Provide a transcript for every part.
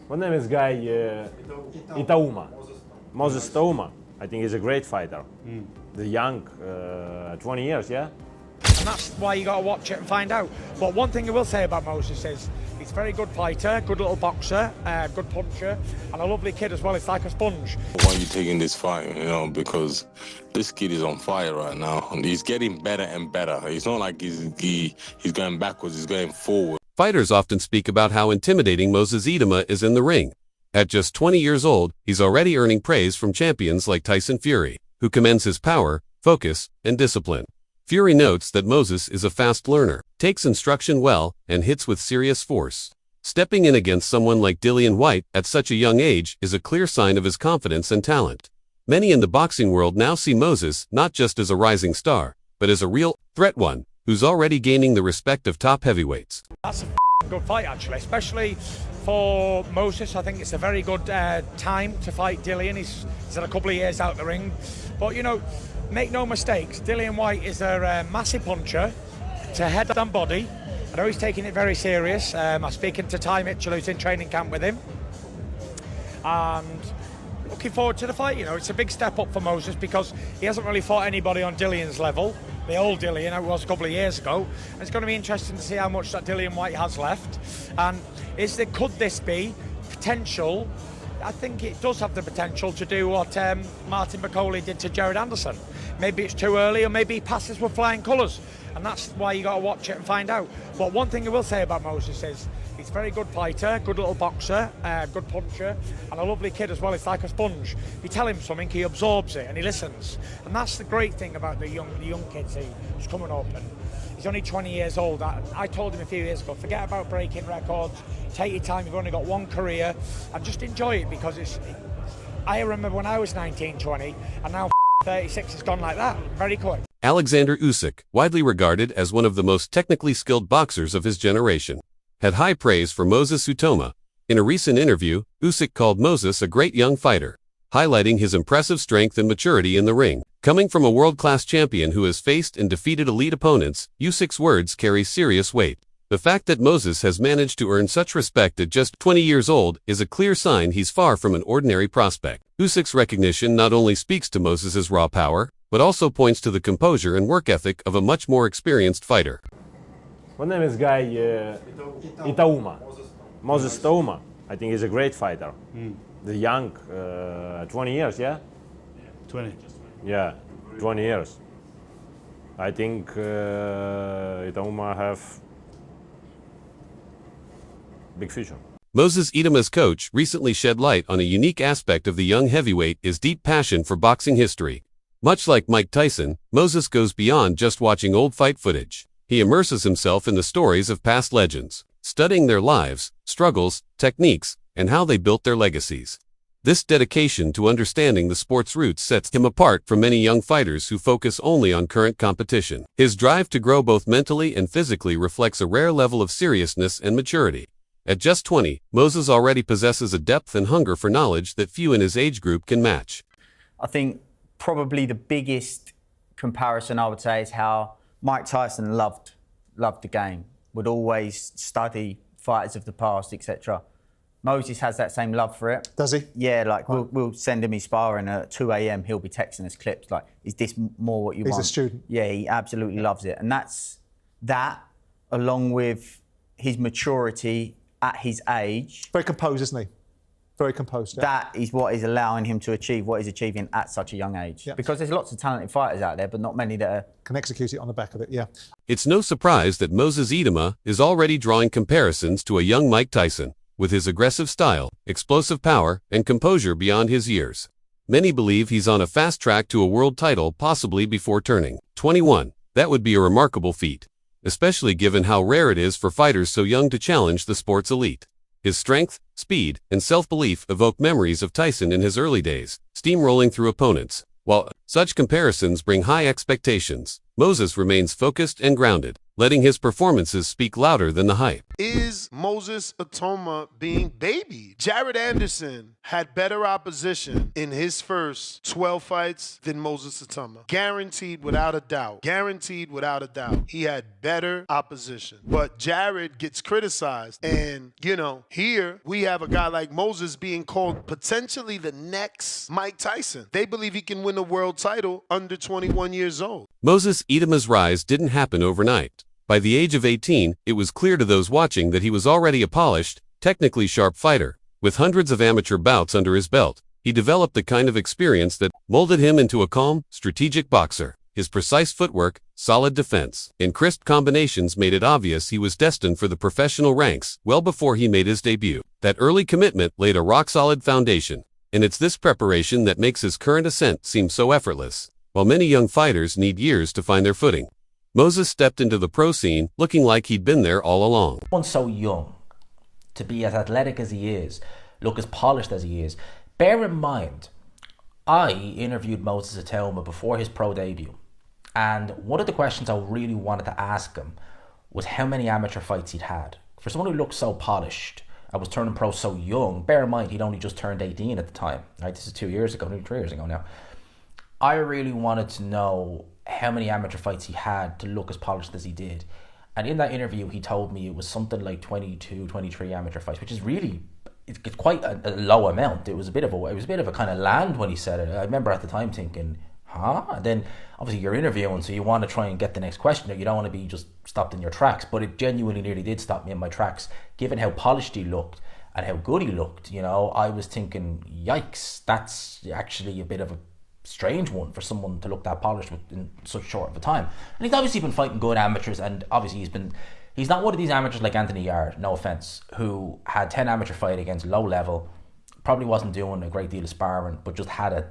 My name is Itauma. Moses Itauma. I think he's a great fighter. The young, 20 years, yeah? And that's why you got to watch it and find out. But one thing I will say about Moses is he's a very good fighter, good little boxer, good puncher, and a lovely kid as well. It's like a sponge. Why are you taking this fight? Because this kid is on fire right now, and he's getting better and better. It's not like he's going backwards; he's going forward. Fighters often speak about how intimidating Moses Itauma is in the ring. At just 20 years old, he's already earning praise from champions like Tyson Fury, who commends his power, focus, and discipline. Fury notes that Moses is a fast learner, takes instruction well, and hits with serious force. Stepping in against someone like Dillian Whyte at such a young age is a clear sign of his confidence and talent. Many in the boxing world now see Moses not just as a rising star, but as a real threat one, who's already gaining the respect of top heavyweights. That's a good fight, actually, especially for Moses. I think it's a very good time to fight Dillian. He's had a couple of years out the ring. But, make no mistakes, Dillian Whyte is a massive puncher to head and body. I know he's taking it very serious. I'm speaking to Ty Mitchell, who's in training camp with him. And looking forward to the fight. It's a big step up for Moses because he hasn't really fought anybody on Dillian's level. The old Dillian, it was a couple of years ago. And it's going to be interesting to see how much that Dillian Whyte has left. And could this be potential? I think it does have the potential to do what Martin McCauley did to Jared Anderson. Maybe it's too early, or maybe he passes with flying colours. And that's why you got to watch it and find out. But one thing I will say about Moses is he's a very good fighter, good little boxer, good puncher, and a lovely kid as well. It's like a sponge. You tell him something, he absorbs it and he listens. And that's the great thing about the young kids who's coming up. And he's only 20 years old. I told him a few years ago, forget about breaking records, take your time, you've only got one career, and just enjoy it because I remember when I was 19, 20, and now 36 has gone like that, very quick. Alexander Usyk, widely regarded as one of the most technically skilled boxers of his generation, had high praise for Moses Itauma. In a recent interview, Usyk called Moses a great young fighter, highlighting his impressive strength and maturity in the ring. Coming from a world-class champion who has faced and defeated elite opponents, Usyk's words carry serious weight. The fact that Moses has managed to earn such respect at just 20 years old is a clear sign he's far from an ordinary prospect. Usyk's recognition not only speaks to Moses's raw power, but also points to the composure and work ethic of a much more experienced fighter. My name is Itauma. Moses Itauma. I think he's a great fighter. The young, 20 years, yeah? 20. Yeah, 20 years. I think Itauma have big future. Moses Itauma's coach recently shed light on a unique aspect of the young heavyweight: his deep passion for boxing history. Much like Mike Tyson, Moses goes beyond just watching old fight footage. He immerses himself in the stories of past legends, studying their lives, struggles, techniques, and how they built their legacies. This dedication to understanding the sport's roots sets him apart from many young fighters who focus only on current competition. His drive to grow both mentally and physically reflects a rare level of seriousness and maturity. At just 20, Moses already possesses a depth and hunger for knowledge that few in his age group can match. I think probably the biggest comparison I would say is how Mike Tyson loved the game, would always study fighters of the past, etc. Moses has that same love for it. Does he? Yeah, like we'll send him his sparring at 2 a.m. He'll be texting us clips like, is this more what you want? He's a student. Yeah, he absolutely loves it. And that's that, along with his maturity at his age. Very composed, isn't he? Very composed. Yeah. That is what is allowing him to achieve what he's achieving at such a young age. Yeah. Because there's lots of talented fighters out there, but not many that can execute it on the back of it, yeah. It's no surprise that Moses Itauma is already drawing comparisons to a young Mike Tyson, with his aggressive style, explosive power, and composure beyond his years. Many believe he's on a fast track to a world title possibly before turning 21. That would be a remarkable feat, especially given how rare it is for fighters so young to challenge the sport's elite. His strength, speed, and self-belief evoke memories of Tyson in his early days, steamrolling through opponents. While such comparisons bring high expectations, Moses remains focused and grounded. letting his performances speak louder than the hype. Is Moses Itauma being babied? Jared Anderson had better opposition in his first 12 fights than Moses Itauma. Guaranteed without a doubt. Guaranteed without a doubt. He had better opposition. But Jared gets criticized. And, you know, here we have a guy like Moses being called potentially the next Mike Tyson. They believe he can win a world title under 21 years old. Moses Itauma's rise didn't happen overnight. By the age of 18, it was clear to those watching that he was already a polished, technically sharp fighter. With hundreds of amateur bouts under his belt, he developed the kind of experience that molded him into a calm, strategic boxer. His precise footwork, solid defense, and crisp combinations made it obvious he was destined for the professional ranks well before he made his debut. That early commitment laid a rock-solid foundation, and it's this preparation that makes his current ascent seem so effortless. While many young fighters need years to find their footing, Moses stepped into the pro scene looking like he'd been there all along. Someone so young, to be as athletic as he is, look as polished as he is. Bear in mind, I interviewed Moses Itauma before his pro debut, and one of the questions I really wanted to ask him was how many amateur fights he'd had. For someone who looked so polished and was turning pro so young, bear in mind he'd only just turned 18 at the time. Right, this is 2 years ago, maybe 3 years ago now. I really wanted to know how many amateur fights he had to look as polished as he did. And in that interview, he told me it was something like 22, 23 amateur fights, which is really, it's quite a low amount. It was a bit of a kind of land when he said it. I remember at the time thinking, huh? And then obviously you're interviewing, so you want to try and get the next question. You don't want to be just stopped in your tracks, but it genuinely nearly did stop me in my tracks, given how polished he looked and how good he looked. You know, I was thinking, yikes, that's actually a bit of a strange one for someone to look that polished in such short of a time. And he's obviously been fighting good amateurs, and obviously he's not one of these amateurs like Anthony Yard, no offense, who had 10 amateur fight against low level, probably wasn't doing a great deal of sparring, but just had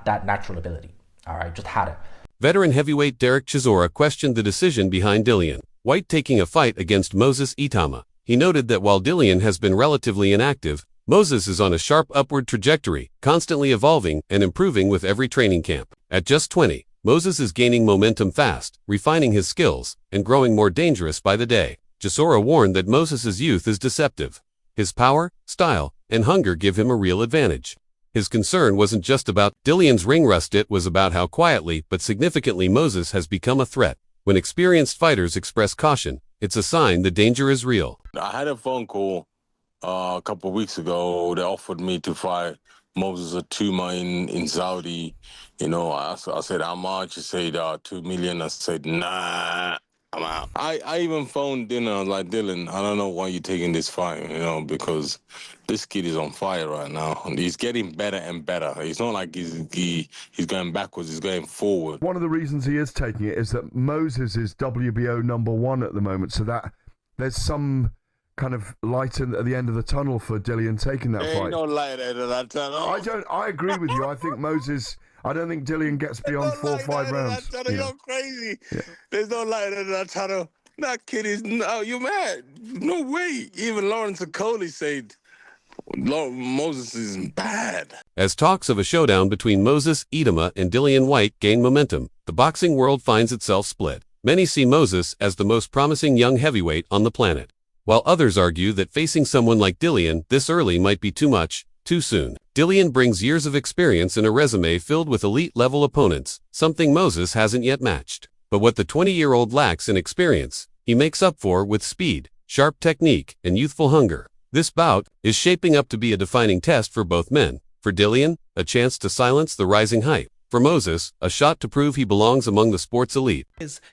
that natural ability. All right, just had it. Veteran heavyweight Derek Chisora questioned the decision behind Dillian Whyte taking a fight against Moses Itauma. He noted that while Dillian has been relatively inactive, Moses is on a sharp upward trajectory, constantly evolving and improving with every training camp. At just 20, Moses is gaining momentum fast, refining his skills, and growing more dangerous by the day. Chisora warned that Moses' youth is deceptive. His power, style, and hunger give him a real advantage. His concern wasn't just about Dillian's ring rust, it was about how quietly but significantly Moses has become a threat. When experienced fighters express caution, it's a sign the danger is real. I had a phone call a couple of weeks ago. They offered me to fight Moses Itauma in Saudi. You know, I said, how much? He said, 2 million. I said, nah, I'm out. I even phoned Dylan. I was like, Dylan, I don't know why you're taking this fight, you know, because this kid is on fire right now. And he's getting better and better. It's not like he's going backwards, he's going forward. One of the reasons he is taking it is that Moses is WBO #1 at the moment, so that there's some kind of light at the end of the tunnel for Dillian taking that fight. Ain't no light at the end of that tunnel. I agree with you. I think I don't think Dillian gets beyond 4 or 5 rounds. You're crazy. Yeah. There's no light at that tunnel. That kid is, no, you mad. No way. Even Lawrence Okoli said Moses is bad. As talks of a showdown between Moses Itauma and Dillian Whyte gain momentum, the boxing world finds itself split. Many see Moses as the most promising young heavyweight on the planet, while others argue that facing someone like Dillian this early might be too much, too soon. Dillian brings years of experience and a resume filled with elite-level opponents, something Moses hasn't yet matched. But what the 20-year-old lacks in experience, he makes up for with speed, sharp technique, and youthful hunger. This bout is shaping up to be a defining test for both men. For Dillian, a chance to silence the rising hype. For Moses, a shot to prove he belongs among the sport's elite.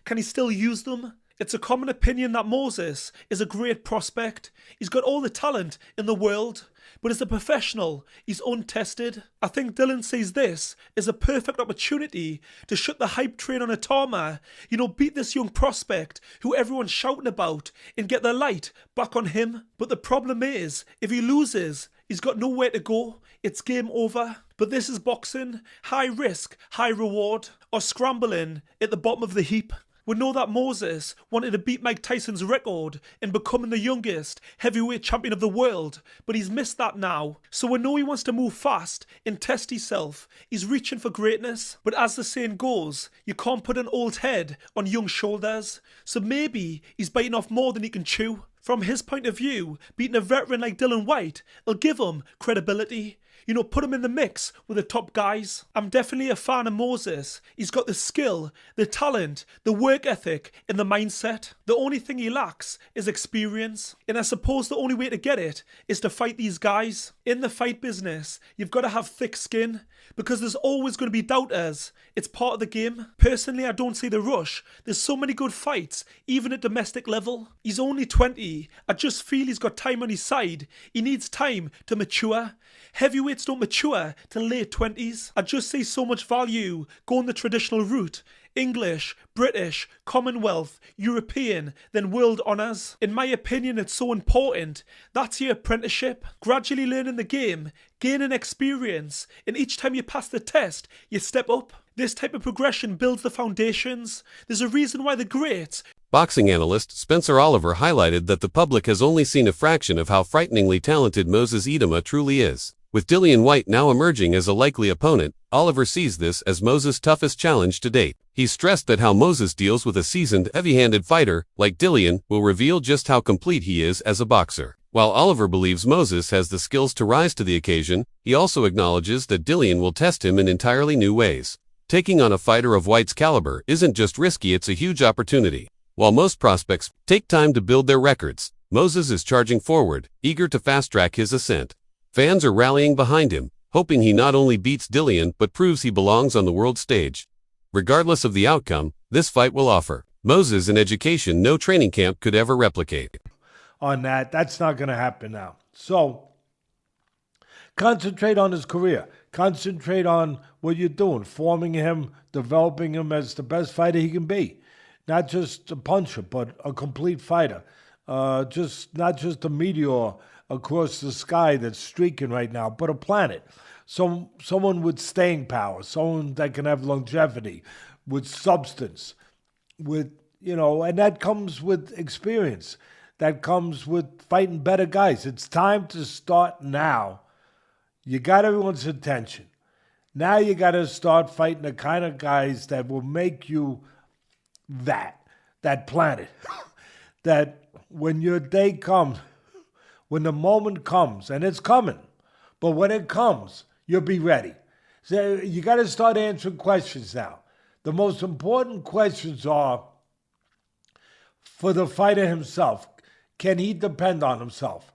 Can he still use them? It's a common opinion that Moses is a great prospect. He's got all the talent in the world, but as a professional, he's untested. I think Dylan sees this as a perfect opportunity to shut the hype train on Itauma, beat this young prospect who everyone's shouting about and get the light back on him. But the problem is, if he loses, he's got nowhere to go. It's game over. But this is boxing. High risk, high reward, or scrambling at the bottom of the heap. We know that Moses wanted to beat Mike Tyson's record in becoming the youngest heavyweight champion of the world, but he's missed that now. So we know he wants to move fast and test himself. He's reaching for greatness. But as the saying goes, you can't put an old head on young shoulders. So maybe he's biting off more than he can chew. From his point of view, beating a veteran like Dillian Whyte will give him credibility. You know, put him in the mix with the top guys. I'm definitely a fan of Moses. He's got the skill, the talent, the work ethic, and the mindset. The only thing he lacks is experience. And I suppose the only way to get it is to fight these guys. In the fight business, you've got to have thick skin because there's always going to be doubters. It's part of the game. Personally, I don't see the rush. There's so many good fights, even at domestic level. He's only 20. I just feel he's got time on his side. He needs time to mature. Heavyweights don't mature till late 20s. I just see so much value going the traditional route. English, British, Commonwealth, European, then world honours. In my opinion, it's so important. That's your apprenticeship. Gradually learning the game, gaining experience, and each time you pass the test, you step up. This type of progression builds the foundations. There's a reason why the greats... Boxing analyst Spencer Oliver highlighted that the public has only seen a fraction of how frighteningly talented Moses Itauma truly is. With Dillian Whyte now emerging as a likely opponent, Oliver sees this as Moses' toughest challenge to date. He's stressed that how Moses deals with a seasoned, heavy-handed fighter like Dillian will reveal just how complete he is as a boxer. While Oliver believes Moses has the skills to rise to the occasion, he also acknowledges that Dillian will test him in entirely new ways. Taking on a fighter of Whyte's caliber isn't just risky, it's a huge opportunity. While most prospects take time to build their records, Moses is charging forward, eager to fast-track his ascent. Fans are rallying behind him, hoping he not only beats Dillian but proves he belongs on the world stage. Regardless of the outcome, this fight will offer Moses an education no training camp could ever replicate. On that, that's not going to happen now. So, concentrate on his career. Concentrate on what you're doing, forming him, developing him as the best fighter he can be. Not just a puncher, but a complete fighter. Not just a meteor across the sky that's streaking right now, but a planet. Someone with staying power, someone that can have longevity, with substance, with, and that comes with experience. That comes with fighting better guys. It's time to start now. You got everyone's attention. Now you got to start fighting the kind of guys that will make you that planet. That when your day comes, when the moment comes, and it's coming, but when it comes, you'll be ready. So you got to start answering questions now. The most important questions are for the fighter himself. Can he depend on himself?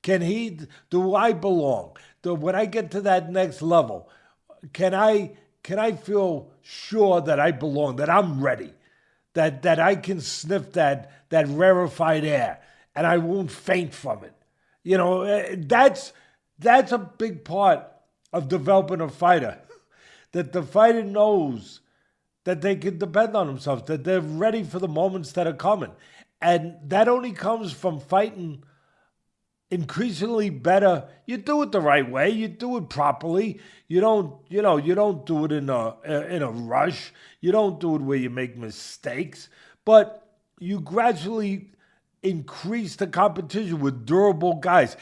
Do I belong? When I get to that next level, can I feel sure that I belong, that I'm ready, that I can sniff that rarefied air and I won't faint from it? That's a big part of developing a fighter, that the fighter knows that they can depend on themselves, that they're ready for the moments that are coming. And that only comes from fighting increasingly better. You do it the right way. You do it properly. You don't do it in a rush. You don't do it where you make mistakes. But you gradually increase the competition with durable guys.